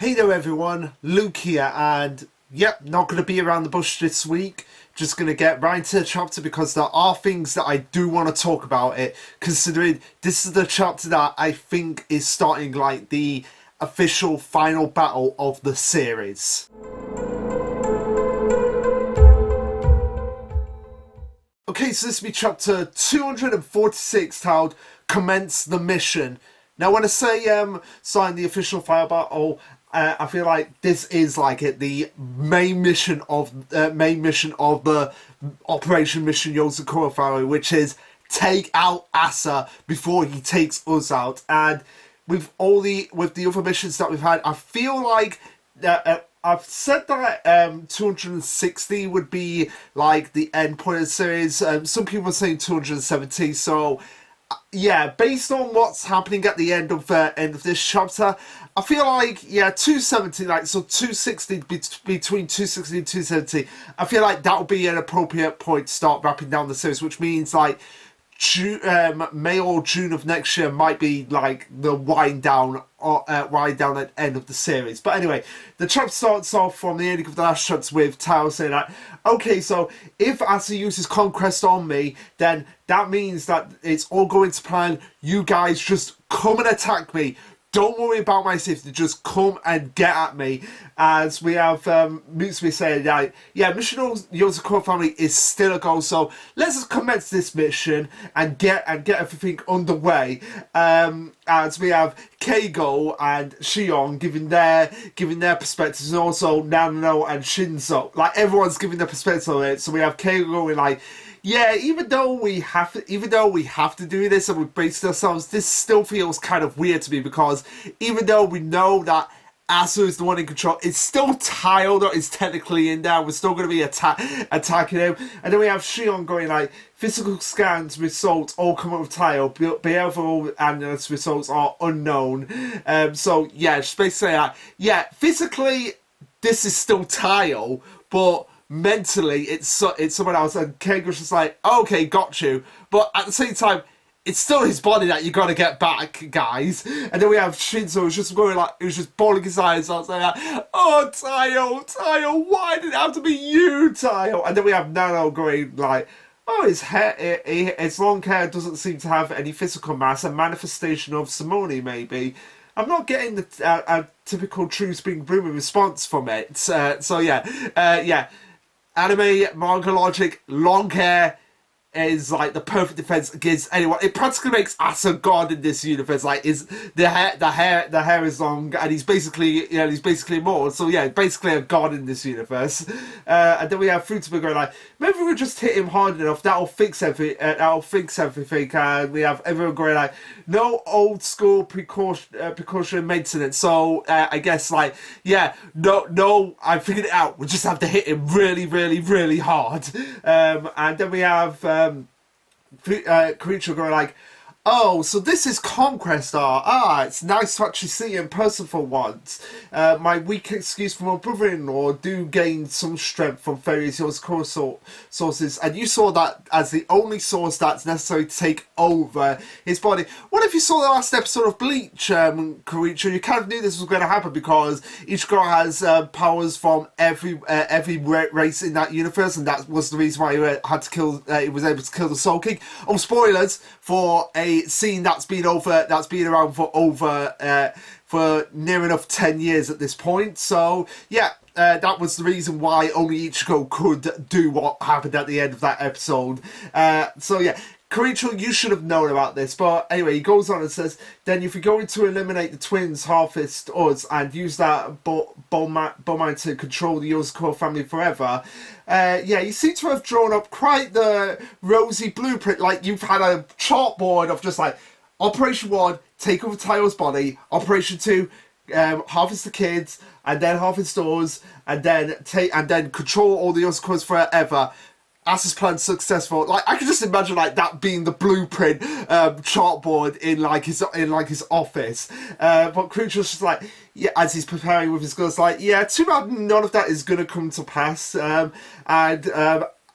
Hey there everyone, Luke here, and yep, not going to be around the bush this week. Just going to get right into the chapter because there are things that I do want to talk about it, considering this is the chapter that I think is starting like the official final battle of the series. Okay, so this will be chapter 246 titled Commence the Mission. Now, when I say sign the official fire battle, I feel like this is like the main mission of the Operation Mission Yozakura family, which is take out Asa before he takes us out. And with the other missions that we've had, I feel like I've said that 260 would be like the end point of the series. Some people are saying 270. So yeah, based on what's happening at the end of this chapter, I feel like 270, like so 260 between 260 and 270. I feel like that would be an appropriate point to start wrapping down the series, which means like May or June of next year might be like the wind down at end of the series. But anyway, the chapter starts off from the ending of the last chapter with Tao saying that, okay, so if Asa uses conquest on me, then that means that it's all going to plan. You guys just come and attack me. Don't worry about my safety, just come and get at me. As we have Mutsumi saying that, yeah, Mission Yozakura family is still a goal, so let's just commence this mission and get everything underway. As we have Keigo and Shion giving their perspectives, and also Nano and Shinzo. Like, everyone's giving their perspective on it, so we have Keigo going like, yeah, even though we have to do this and we base ourselves, this still feels kind of weird to me because even though we know that Asa is the one in control, it's still Tile that is technically in there. We're still going to be attacking him. And then we have Shion going like, physical scans results all come up with Tile, behavioral analysis results are unknown. So yeah, just basically that. Yeah, physically this is still Tile, but mentally it's someone else, and Keigo's just like, okay, got you, but at the same time it's still his body that you gotta get back, guys. And then we have Shinzo who's just going like, who's just bawling his eyes out saying like, oh Tayo, why did it have to be you, Tayo? And then we have Nano going like, oh, his hair, his long hair doesn't seem to have any physical mass, a manifestation of Simone maybe. I'm not getting the a typical True Spring Boomer response from it. So yeah. Anime, manga logic, long hair is like the perfect defense against anyone. It practically makes Asa God in this universe. Like, is the hair is long, and he's basically immortal. So yeah, basically a god in this universe. And then we have Futaba going like, maybe we just hit him hard enough. That'll fix everything. And we have everyone going like, no old school precaution maintenance. So I guess like, yeah, no, I figured it out. We just have to hit him really, really, really hard. And then we have Creature going like, oh, so this is Conquest art. It's nice to actually see it in person for once. My weak excuse for my brother-in-law do gain some strength from various Yozakura sources, and you saw that as the only source that's necessary to take over his body. What if you saw the last episode of Bleach, Creature? You kind of knew this was going to happen because each girl has powers from every race in that universe, and that was the reason why he had to kill. He was able to kill the Soul King. Oh, spoilers for a scene that's been around for near enough 10 years at this point. So yeah, that was the reason why only Ichigo could do what happened at the end of that episode. So yeah, Karicho, you should have known about this, but anyway, he goes on and says, then if you're going to eliminate the twins, harvest us, and use that bone to control the Yozakura family forever, yeah, you seem to have drawn up quite the rosy blueprint, like you've had a chalkboard of just like, Operation 1, take over Tayo's body, Operation 2, harvest the kids, and then harvest us, and then control all the Yozakuras forever. Asa's plan successful. Like, I could just imagine like that being the blueprint chartboard in his office. But Creature's just like, yeah, as he's preparing with his guns, like, yeah, too bad none of that is gonna come to pass.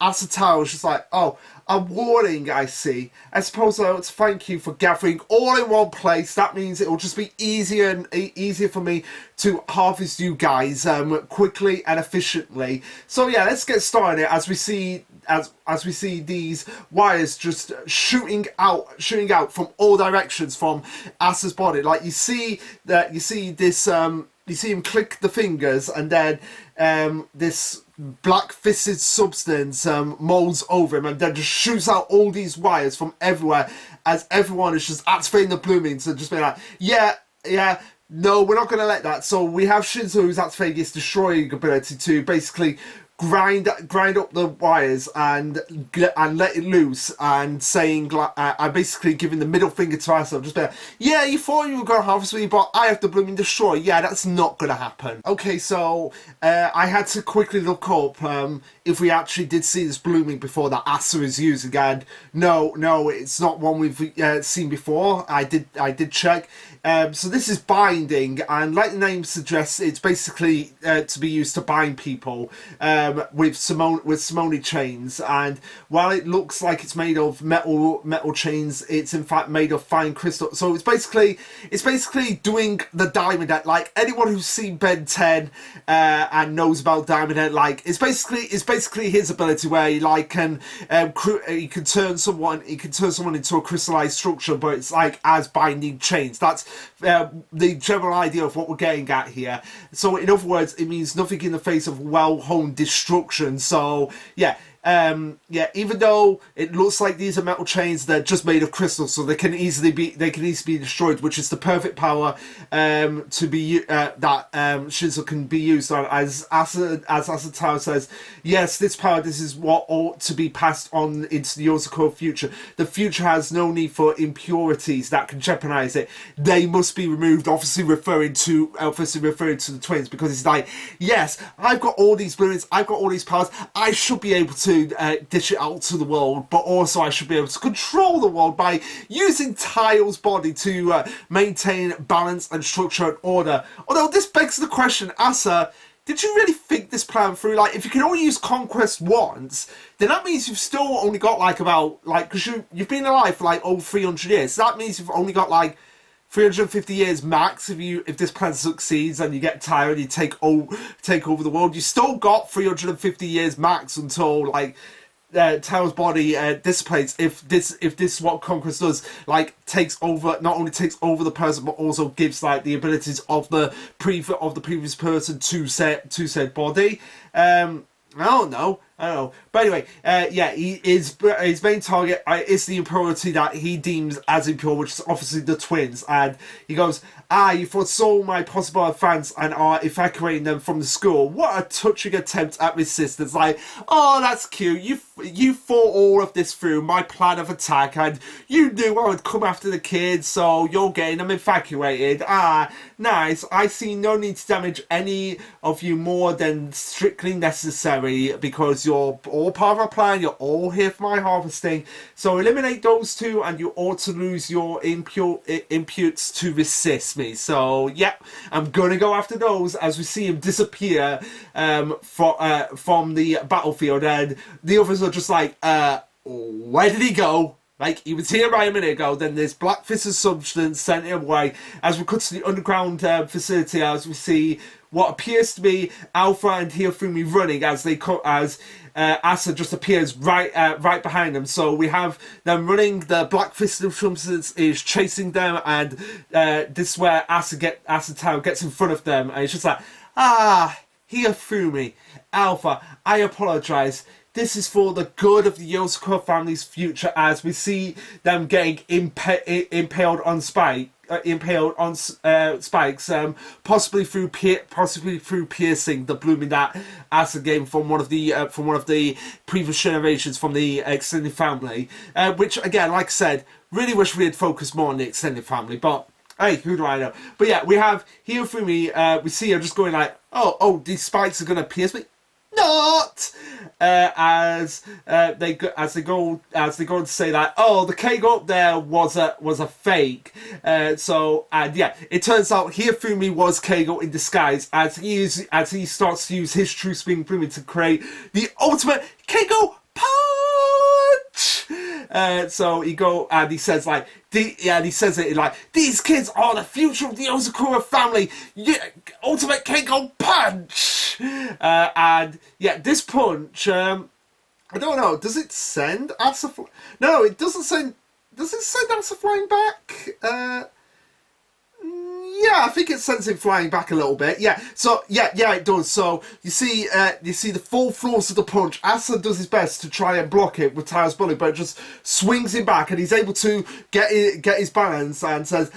Asataro is just like, oh, a warning, I see. I suppose I ought to thank you for gathering all in one place. That means it will just be easier and easier for me to harvest you guys quickly and efficiently. So yeah, let's get started as we see as we see these wires just shooting out from all directions from Asa's body. Like you see this you see him click the fingers, and then this black-fisted substance molds over him, and then just shoots out all these wires from everywhere as everyone is just activating the bloomings and just being like, yeah, no, we're not going to let that. So we have Shinzo who's activating his destroying ability to basically grind up the wires and let it loose, and saying, I'm basically giving the middle finger to myself, just be like, yeah, you thought you were going to harvest me, but I have to blooming destroy. Yeah, that's not going to happen. Okay, so I had to quickly look up if we actually did see this blooming before that Asa is using, and no, it's not one we've seen before. I did check. So this is binding, and like the name suggests, it's basically to be used to bind people with Simone chains. And while it looks like it's made of metal chains, it's in fact made of fine crystal. So it's basically doing the Diamond Head. Like anyone who's seen Ben 10 and knows about Diamond Head, like it's basically his ability where he like can turn someone into a crystallized structure, but it's like as binding chains. That's the general idea of what we're getting at here. So in other words, it means nothing in the face of well-honed destruction. So yeah, even though it looks like these are metal chains, they're just made of crystal, so they can easily be destroyed, which is the perfect power to be that Shinzo can be used on. As Asataro says, yes, this is what ought to be passed on into the Yozakura future. The future has no need for impurities that can jeopardize it. They must be removed. Obviously referring to the twins, because it's like, yes, I've got all these brilliance, I've got all these powers, I should be able to dish it out to the world, but also I should be able to control the world by using Taio's body to maintain balance and structure and order. Although this begs the question, Asa, did you really think this plan through? Like, if you can only use conquest once, then that means you've still only got like about, like, because you've been alive for like over 300 years, so that means you've only got like 350 years max if this plan succeeds and you get tired and you take over the world. You still got 350 years max until like Tao's body dissipates. If this is what Conquest does, like not only takes over the person, but also gives like the abilities of the previous person to said body. I don't know. But anyway, his main target is the impurity that he deems as impure, which is obviously the twins. And he goes, you foresaw my possible advance and are evacuating them from the school. What a touching attempt at resistance. Like, oh, that's cute. You thought all of this through, my plan of attack, and you knew I would come after the kids, so you're getting them evacuated. Nice. I see no need to damage any of you more than strictly necessary, because you're all part of our plan, you're all here for my harvesting. So eliminate those two and you ought to lose your imputes to resist me. So yeah, I'm gonna go after those as we see him disappear from the battlefield, and the others are just like, where did he go? Like, he was here right a minute ago, then this black-fisted substance sent him away. As we cut to the underground facility, as we see what appears to be Alpha and Hiyofumi running as Asa just appears right behind them. So we have them running, the black-fisted substance is chasing them, and this is where Asataro gets in front of them, and it's just like, Hiyofumi, Alpha, I apologize. This is for the good of the Yozakura family's future, as we see them getting impaled on spikes, possibly through piercing the blooming that Asa gained from one of the previous generations from the extended family. Which again, like I said, really wish we had focused more on the extended family, but hey, who do I know? But yeah, we have Hiyofumi. We see her just going like, oh, these spikes are gonna pierce me. Not as they go to say that, oh, the cake up there was a fake. And yeah, it turns out Hiyofumi was Keigo in disguise, as he starts to use his true spring blooming to create the ultimate Keigo punch. So he says like, and he says it like, these kids are the future of the Yozakura family. Yeah, ultimate Keiko punch. And yeah, this punch. I don't know. Does it send Asa? No, it doesn't send. Does it send Asa flying back? Yeah, I think it sends him flying back a little bit. Yeah, so yeah, it does. So you see the full force of the punch. Asa does his best to try and block it with Tao's bullet, but it just swings him back, and he's able to get his balance and says,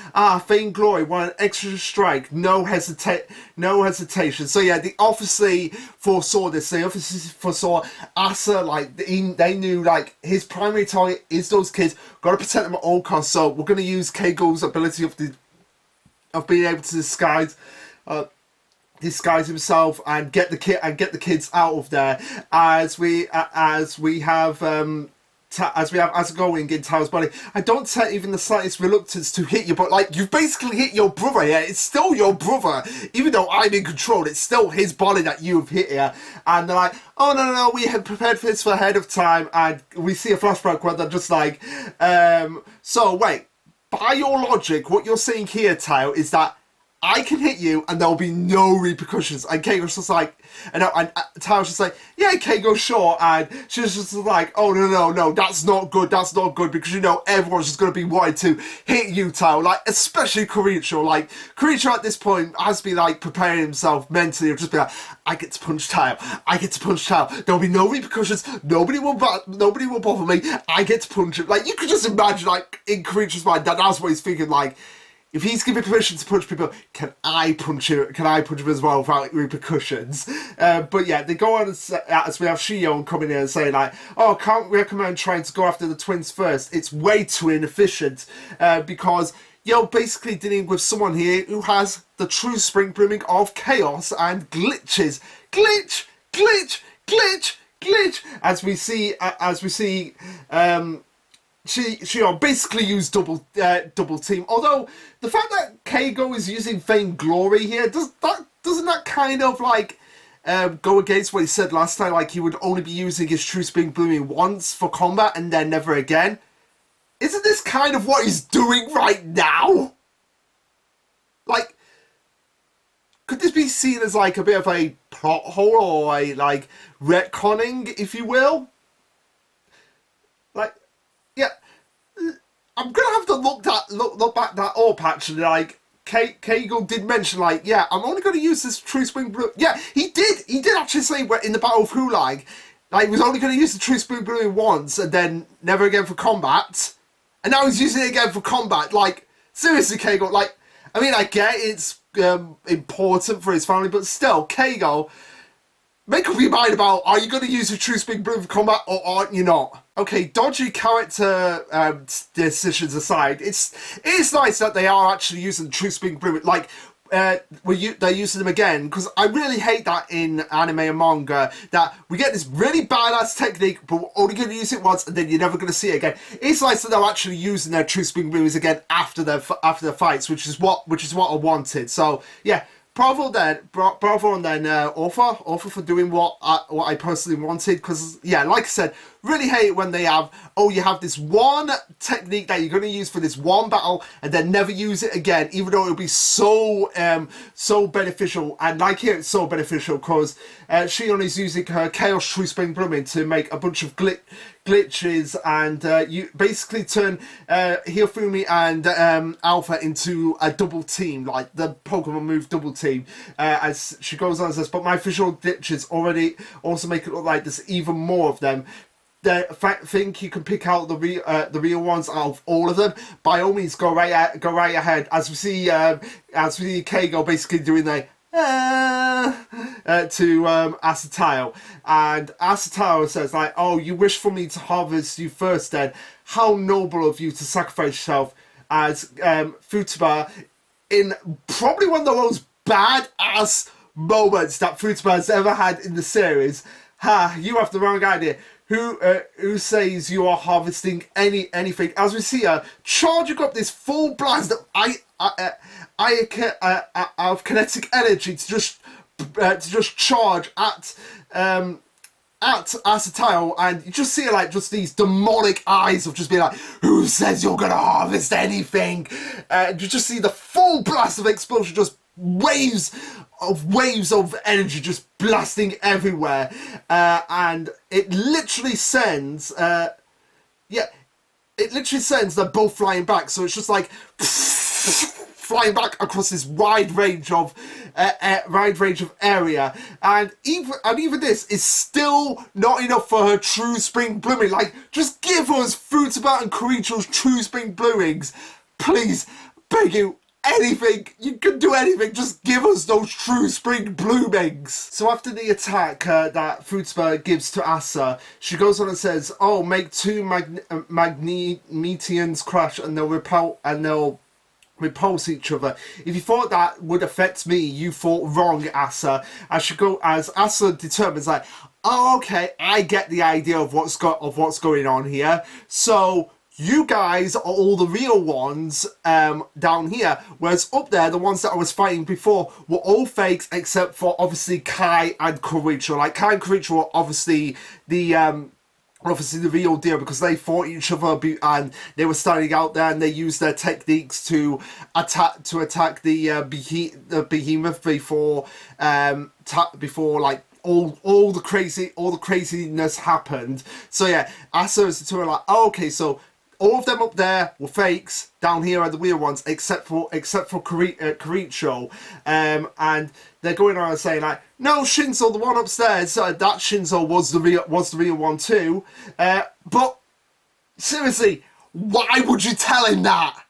Feigned Glory, one extra strike, no hesitation. So yeah, they obviously foresaw this. They obviously foresaw Asa. Like they knew like his primary target is those kids. Got to protect them at all costs. So we're going to use Keigo's ability of being able to disguise himself and get the kids out of there, as we have Asa going in Tao's body. I don't take even the slightest reluctance to hit you, but like you've basically hit your brother here. It's still your brother, even though I'm in control. It's still his body that you've hit here. And they're like, oh no, we had prepared for this for ahead of time. And we see a flashback where they're just like, so wait. By your logic, what you're saying here, Tao, is that I can hit you and there'll be no repercussions. And Keigo's just like, and Tao's just like, yeah, Keigo, sure. And she's just like, oh, no, that's not good, because you know everyone's just going to be wanting to hit you, Tao. Like, especially Koricho. Like, Koricho at this point has to be like preparing himself mentally, or just be like, I get to punch Tao. There'll be no repercussions. Nobody will bother me. I get to punch him. Like, you could just imagine, like, in Koricho's mind, that's what he's thinking, like, if he's given permission to punch people, can I punch him? Can I punch him as well without repercussions? But yeah, they go on as we have Shion coming in and saying like, "Oh, can't recommend trying to go after the twins first. It's way too inefficient because you're basically dealing with someone here who has the true spring brimming of chaos and glitches, glitch, as we see." She basically used double team. Although the fact that Keigo is using Feigned Glory here doesn't that kind of like go against what he said last time? Like he would only be using his True Spring Blooming once for combat and then never again. Isn't this kind of what he's doing right now? Like, could this be seen as like a bit of a plot hole or a like retconning, if you will? Like, yeah, I'm gonna have to look back that up actually. Like, Keigo did mention like, yeah, I'm only gonna use this True Spring Blue. Yeah, he did actually say in the Battle of Hulag, like he was only gonna use the True Spring Blue once and then never again for combat, and now he's using it again for combat. Like, seriously, Keigo. Like, I mean, I get it's important for his family, but still, Keigo, make up your mind about, are you going to use your True Spring Bloom for combat or aren't you not? Okay, dodgy character decisions aside, it's nice that they are actually using True Spring Bloom. Like, they're using them again, because I really hate that in anime and manga, that we get this really badass technique, but we're only going to use it once, and then you're never going to see it again. It's nice that they're actually using their True Spring Blooms again after their fights, which is what I wanted. So yeah. Bravo and then author for doing what I personally wanted, because yeah, like I said, really hate when they have, you have this one technique that you're going to use for this one battle and then never use it again, even though it'll be so beneficial. And like here, it's so beneficial because Shion is using her Chaos True Spring Blooming to make a bunch of glitches, and you basically turn Hifumi and Alpha into a double team, like the Pokemon move double team, as she goes on and says, but my visual glitches already also make it look like there's even more of them. I think you can pick out the real ones out of all of them. By all means, go right ahead. As we see Keigo basically doing the to Asatao, and Asatao says like, "Oh, you wish for me to harvest you first? Then how noble of you to sacrifice yourself as Futaba in probably one of the most badass moments that Futaba has ever had in the series." Ha! You have the wrong idea. Who says you are harvesting anything? As we see her charging up this full blast of of kinetic energy to just charge at at Asatayo, and you just see like just these demonic eyes of just being like, who says you're gonna harvest anything? You just see the full blast of explosion, just waves of energy just blasting everywhere, and it literally sends they're both flying back, so it's just like flying back across this wide range of area, and even this is still not enough for her true spring blooming. Like, just give us Futaba and Karicho's true spring bloomings, please, beg you. Anything, you can do anything, just give us those true spring bloomings. So after the attack that Futaba gives to Asa, she goes on and says, oh, make two magnetians crash and they'll repulse each other. If you thought that would affect me, you thought wrong, Asa. As Asa determines, like, oh, okay, I get the idea of what's going on here. So you guys are all the real ones down here, whereas up there, the ones that I was fighting before were all fakes, except for obviously Kai and Karicho. Like, Kai and Karicho were obviously the real deal, because they fought each other and they were standing out there and they used their techniques to attack the behemoth before like all the craziness happened. So yeah, Asa is like, oh, okay, so all of them up there were fakes. Down here are the real ones, except for Karicho, and they're going on and saying like, no, Shinzo, the one upstairs, that Shinzo was the real one too. But seriously, why would you tell him that?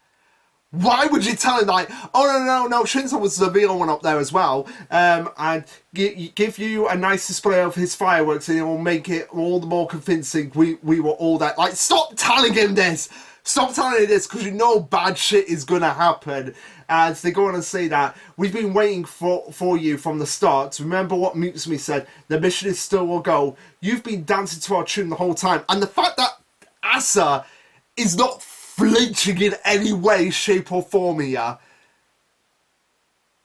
Why would you tell him like, oh no, Shinzo was the real one up there as well, and give you a nice display of his fireworks, and it will make it all the more convincing we were all that. Like, stop telling him this! Stop telling him this, because you know bad shit is gonna happen. As they go on and say that, we've been waiting for you from the start. Remember what Mutsumi said, the mission is still a go. You've been dancing to our tune the whole time. And the fact that Asa is not flinching in any way, shape, or form here.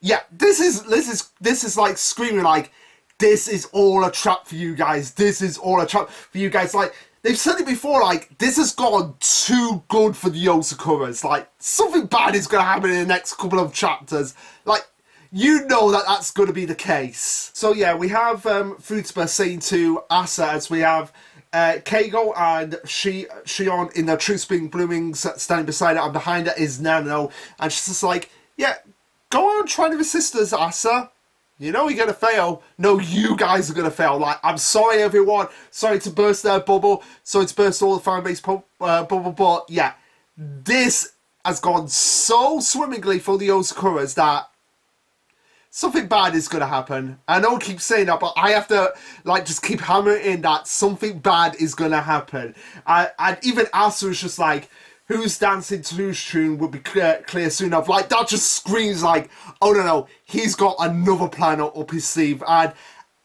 Yeah, this is like screaming like, this is all a trap for you guys. This is all a trap for you guys. Like, they've said it before, like, this has gone too good for the Yozakuras. Like, something bad is going to happen in the next couple of chapters. Like, you know that that's going to be the case. So yeah, we have Futaba saying to Asa, as we have Keigo and Shion in their true spring bloomings standing beside her, and behind her is Nano, and she's just like, yeah, go on, try to resist us, Asa. You know you're gonna fail. No, you guys are gonna fail. Like, I'm sorry, everyone. Sorry to burst their bubble. Sorry to burst all the fan base bubble, but yeah, this has gone so swimmingly for the Yozakuras that something bad is going to happen. I know I keep saying that, but I have to, like, just keep hammering in that something bad is going to happen. And even Asa is just like, who's dancing to whose tune will be clear soon enough. Like, that just screams like, oh no, he's got another plan up his sleeve. And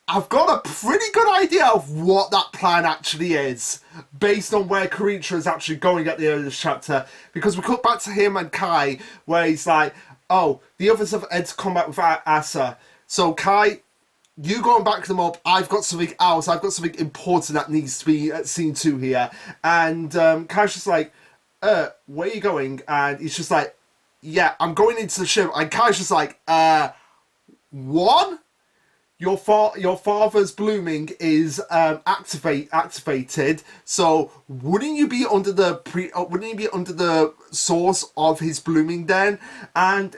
I've got a pretty good idea of what that plan actually is, based on where Karicho is actually going at the end of this chapter. Because we cut back to him and Kai, where he's like, oh, the others have entered combat with Asa. So Kai, you go and back them up. I've got something else. I've got something important that needs to be seen to here. And Kai's just like, where are you going? And he's just like, yeah, I'm going into the ship. And Kai's just like, what? Your father's blooming is activated. So wouldn't you be under the source of his blooming then? And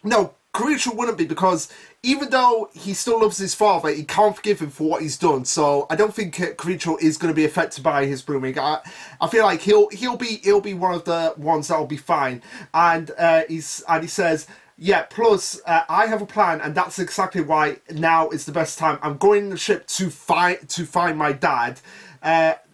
no, Karicho wouldn't be, because even though he still loves his father, he can't forgive him for what he's done. So I don't think Karicho is going to be affected by his blooming. I feel like he'll be one of the ones that'll be fine. And he says, yeah, plus, I have a plan, and that's exactly why now is the best time. I'm going in the ship to find my dad.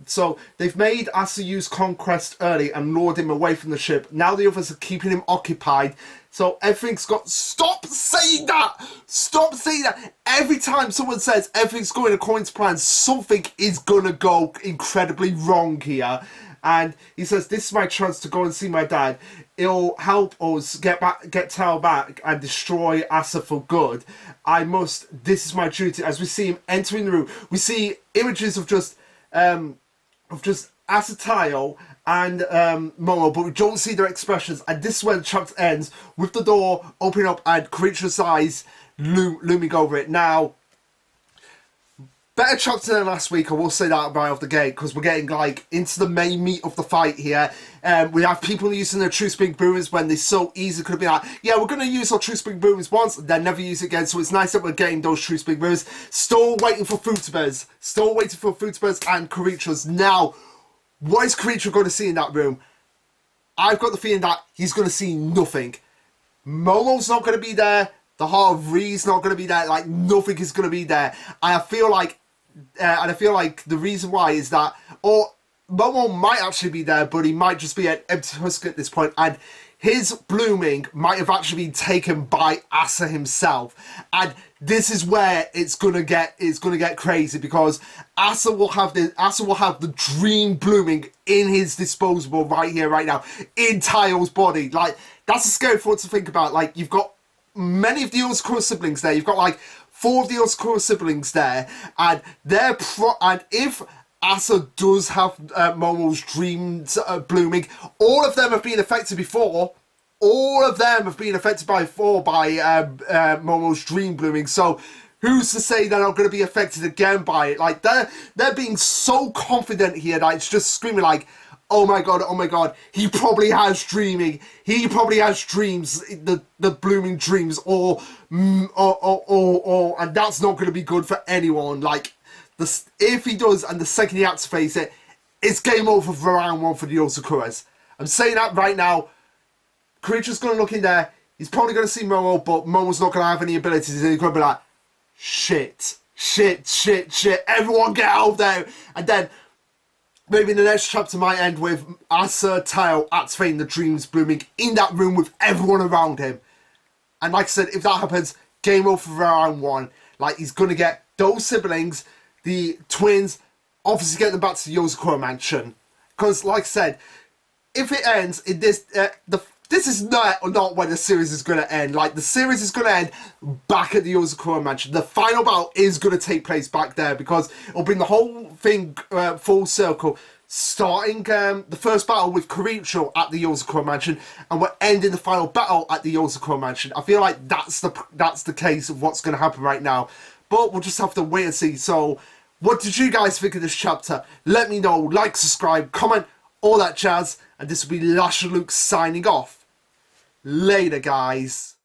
So they've made Asa use Conquest early and lured him away from the ship. Now the others are keeping him occupied. So everything's got... Stop saying that! Stop saying that! Every time someone says everything's going according to plan, something is going to go incredibly wrong here. And he says, this is my chance to go and see my dad. it'll help us get Tao back and destroy Asa for good, this is my duty. As we see him entering the room, we see images of just Asa, Tao and Momo, but we don't see their expressions, and this is where the chapter ends, with the door opening up and Creature's eyes looming over it. Now, better chapter than last week, I will say that right off the gate, because we're getting like into the main meat of the fight here. We have people using their True Spring Boomerangs when they so easily could have been like, yeah, we're going to use our True Spring Boomerangs once, and then never use it again. So it's nice that we're getting those True Spring Boomerangs. Still waiting for Futibers. Still waiting for Futibers and Creatures. Now, what is Creature going to see in that room? I've got the feeling that he's going to see nothing. Momo's not going to be there. The Heart of Re's not going to be there. Like, nothing is going to be there. And I feel like the reason why is that, or Momo might actually be there, but he might just be an empty husk at this point, and his blooming might have actually been taken by Asa himself. And this is where it's gonna get crazy, because Asa will have the dream blooming in his disposable right here, right now, in Tao's body. Like, that's a scary thought to think about. Like, you've got many of the Yozakura siblings there. You've got like 4 of the Yozakura siblings there, and and if Asa does have Momo's dreams blooming, all of them have been affected before. All of them have been affected by Momo's dream blooming. So who's to say they're not going to be affected again by it? Like, they're being so confident here that it's just screaming like, oh my god, he probably has dreaming. He probably has dreams, the blooming dreams, or and that's not going to be good for anyone. Like, if he does, and the second he activates it, it's game over for round 1 for the Yozakuras. I'm saying that right now. Creature's going to look in there. He's probably going to see Momo, but Momo's not going to have any abilities. And he's going to be like, shit. Everyone get out of there. And then maybe the next chapter might end with Asa Tao activating the dreams blooming in that room with everyone around him. And like I said, if that happens, game over for round 1. Like, he's going to get those siblings, the twins, obviously get them back to the Yozakura mansion. Because, like I said, if it ends in this, this is not where the series is going to end. Like, the series is going to end back at the Yozakura mansion. The final battle is going to take place back there, because it'll bring the whole thing full circle. Starting the first battle with Kiricho at the Yozakura mansion, and we're ending the final battle at the Yozakura mansion. I feel like that's the case of what's going to happen right now. But we'll just have to wait and see. So, what did you guys think of this chapter? Let me know. Like, subscribe, comment, all that jazz. And this will be Lasherluke signing off. Later, guys.